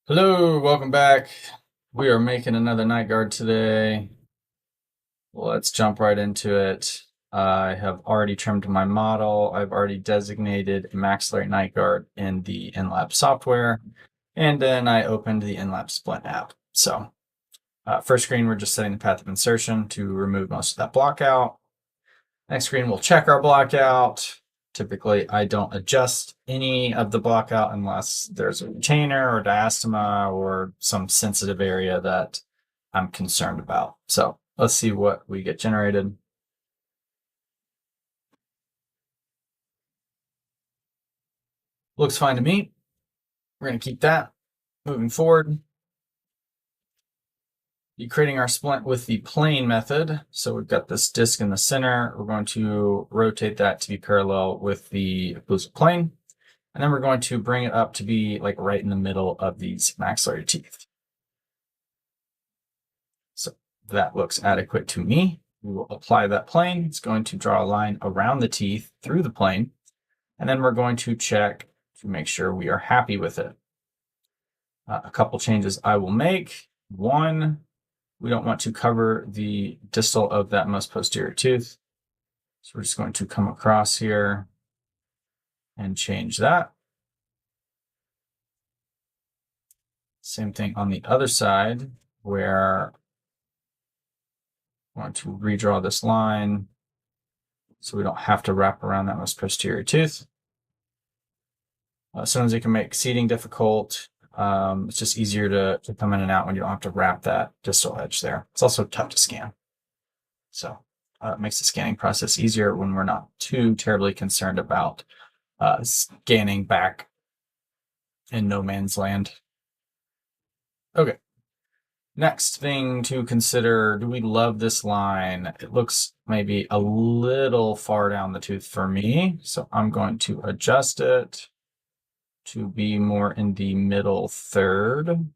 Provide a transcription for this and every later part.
Hello, welcome back. We are making another Nightguard today. Let's jump right into it. I have already trimmed my model. I've already designated a maxillary Nightguard in the InLab software, and then I opened the InLab Splint app. So first screen, we're just setting the path of insertion to remove most of that block out. Next screen, we'll check our block out. Typically, I don't adjust any of the block out unless there's a retainer or diastema or some sensitive area that I'm concerned about. So let's see what we get generated. Looks fine to me. We're going to keep that. Moving forward, be creating our splint with the plane method. So we've got this disc in the center. We're going to rotate that to be parallel with the occlusal plane. And then we're going to bring it up to be like right in the middle of these maxillary teeth. So that looks adequate to me. We will apply that plane. It's going to draw a line around the teeth through the plane. And then we're going to check to make sure we are happy with it. A couple changes I will make. One, we don't want to cover the distal of that most posterior tooth. So we're just going to come across here and change that. Same thing on the other side, where I want to redraw this line so we don't have to wrap around that most posterior tooth. Sometimes it can make seating difficult. It's just easier to come in and out when you don't have to wrap that distal edge there. It's also tough to scan. So it makes the scanning process easier when we're not too terribly concerned about scanning back in no man's land. Okay. Next thing to consider, do we love this line? It looks maybe a little far down the tooth for me, so I'm going to adjust it to be more in the middle third.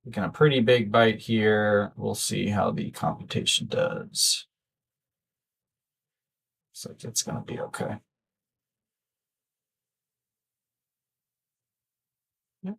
Making a pretty big bite here. We'll see how the computation does. Looks like it's going to be okay. Yep.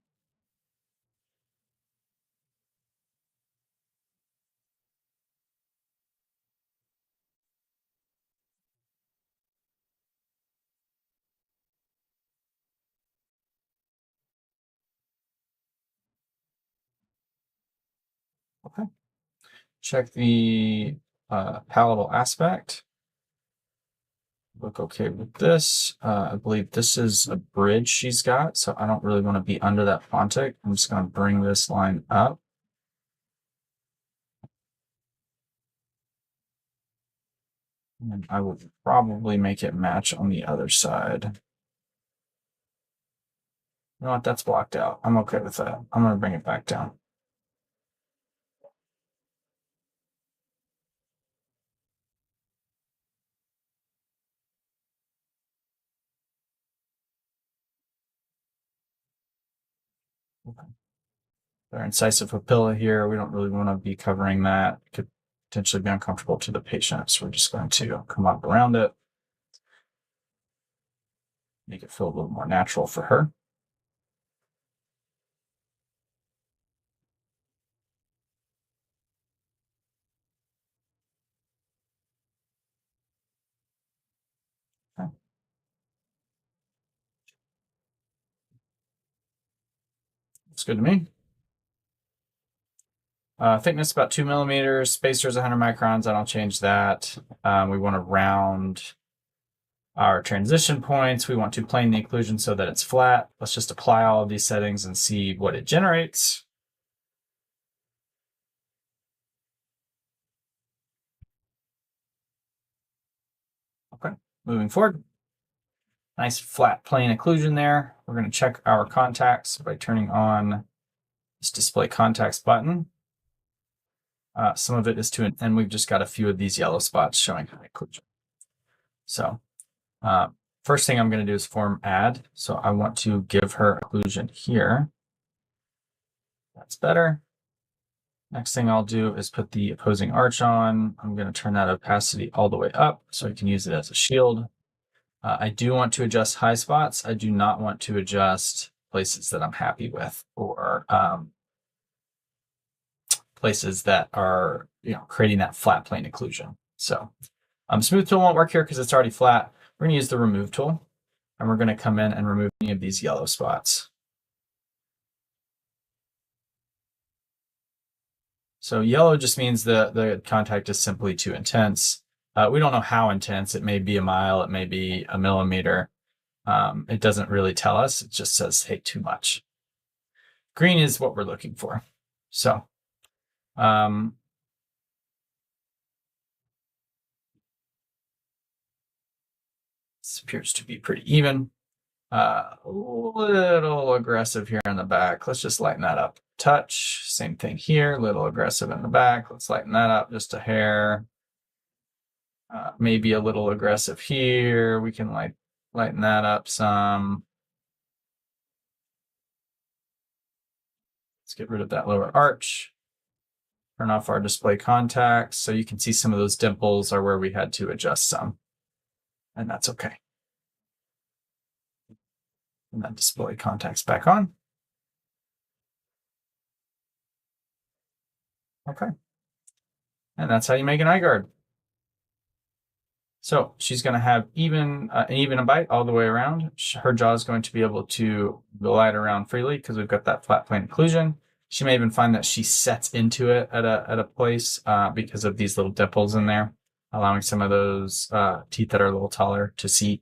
Okay. Check the palatal aspect. Look okay with this. I believe this is a bridge she's got, so I don't really want to be under that pontic. I'm just going to bring this line up. And I will probably make it match on the other side. You know what? That's blocked out. I'm okay with that. I'm going to bring it back down. Okay. Our incisive papilla here, we don't really want to be covering that. It could potentially be uncomfortable to the patient, so we're just going to come up around it. Make it feel a little more natural for her. Okay. Looks good to me. Thickness about 2 millimeters. Spacer is 100 microns. I don't change that. We want to round our transition points. We want to plane the occlusion so that it's flat. Let's just apply all of these settings and see what it generates. Okay, moving forward. Nice flat plane occlusion there. We're going to check our contacts by turning on this display contacts button. Some of it is and we've just got a few of these yellow spots showing high occlusion. So first thing I'm going to do is form add. So I want to give her occlusion here. That's better. Next thing I'll do is put the opposing arch on. I'm going to turn that opacity all the way up so I can use it as a shield. I do want to adjust high spots. I do not want to adjust places that I'm happy with, or places that are, creating that flat plane occlusion. So smooth tool won't work here because it's already flat. We're going to use the remove tool, and we're going to come in and remove any of these yellow spots. So yellow just means the contact is simply too intense. We don't know how intense. It may be a mile. It may be a millimeter. It doesn't really tell us. It just says, hey, too much. Green is what we're looking for. So this appears to be pretty even. A little aggressive here in the back. Let's just lighten that up. Touch, same thing here. A little aggressive in the back. Let's lighten that up just a hair. Maybe a little aggressive here. We can lighten that up some. Let's get rid of that lower arch. Turn off our display contacts. So you can see some of those dimples are where we had to adjust some. And that's okay. And then display contacts back on. Okay. And that's how you make an eye guard. So she's going to have an even bite all the way around. Her jaw is going to be able to glide around freely because we've got that flat plane occlusion. She may even find that she sets into it at a place because of these little dimples in there, allowing some of those teeth that are a little taller to seat.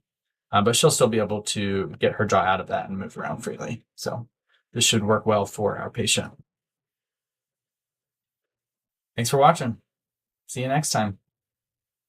But she'll still be able to get her jaw out of that and move around freely. So this should work well for our patient. Thanks for watching. See you next time.